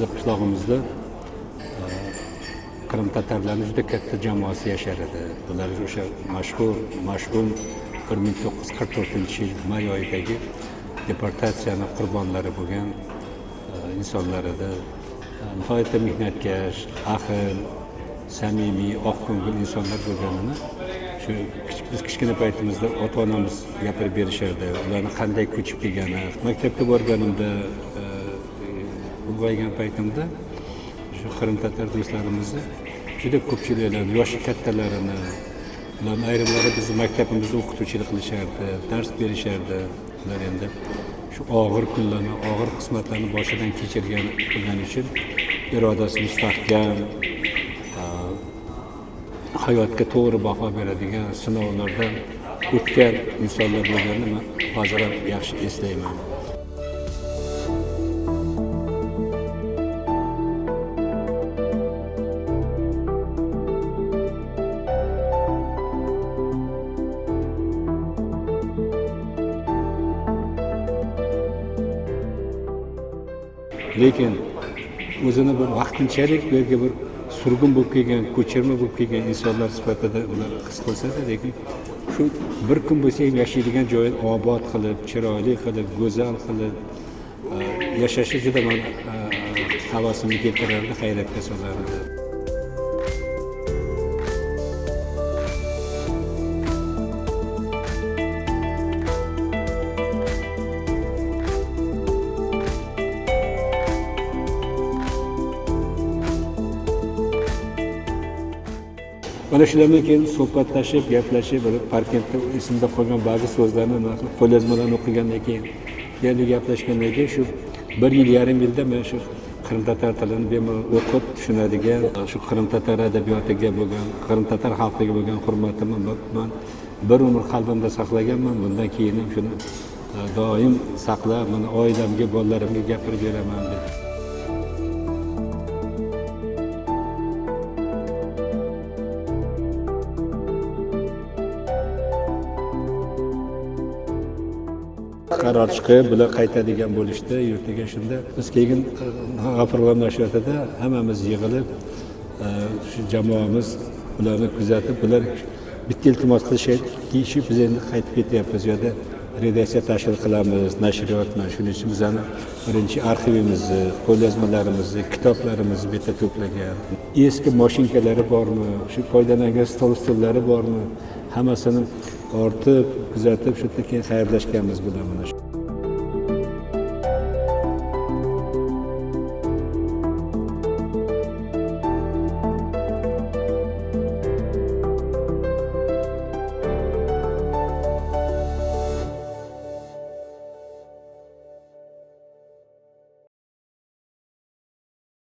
bizni qishlog'imizda Qrim tatarlarning juda katta jamoasi yashar edi. Bular o'sha mashhur 1944-yil may oyidagi deportatsiyaning qurbonlari bo'lgan insonlar edi. Nihoyatda mehnatkash, ahil, samimiy, oqko'ngil insonlar bo'lganini shu biz kichkina paytimizda ota-onamiz gapirib berishardi. Ularni qanday ko'chib kelgani, maktabga borganimda, ulg'aygan paytimda shu Qrim tatar do'stlarimizni juda ko'pchiliklarni, yoshi kattalarini, ularning ayrimlari bizni maktabimizda o'qituvchilik qilishardi, dars berishardi. Ular endi shu og'ir kunlarni, og'ir qismatlarni boshidan kechirgani uchun irodasi mustahkam, hayotga to'g'ri baho beradigan, sinovlardan o'tgan insonlar bo'lganini men hozir ham yaxshi eslayman. Lekin o'zini bir vaqtinchalik belki bir surgun bo'lib kelgan, ko'chirma bo'lib kelgan insonlar sifatida ular his qilsa-da, lekin shu bir kun bo'lsa ham yashaydigan joyini obod qilib, chiroyli qilib, go'zal qilib yashashi juda meni havasimni keltirardi, hayratga solardi. Mana shulardan keyin suhbatlashib, gaplashib, Parkentda esimda qolgan ba'zi so'zlarni, qo'lyozmalarni o'qigandan keyin, yana gaplashgandan keyin shu 1 yil, 1,5 yilda men shu Qrim tatar tilini bemalol o'qib tushunadigan, shu Qrim tatar adabiyotiga bo'lgan, Qrim tatar xalqiga bo'lgan hurmatimni men bir umr qalbimda saqlaganman. Bundan keyin ham shuni doim saqlab, mana oilamga, bolalarimga gapirib beraman deb. Qaror chiqib, bular qaytadigan bo'lishdi yurtiga. Shunda biz keyin g'afurlanishayotganda hammamiz yig'ilib, shu jamoamiz ularni kuzatib, bular bitta iltimos qilishadiki, biz endi qaytib ketyapmiz, yo'da redaksiya tashkil qilamiz, nashriyotni. Shuning uchun bizani birinchi arxivimizni, qo'lyozmalarimizni, kitoblarimizni bu yerda to'plagan. Eski mashinkalari bormi, shu foydalangan stol-ustullari bormi, hammasini ortib, kuzatib, shu keyin xayrlashganmiz bilan mana shu.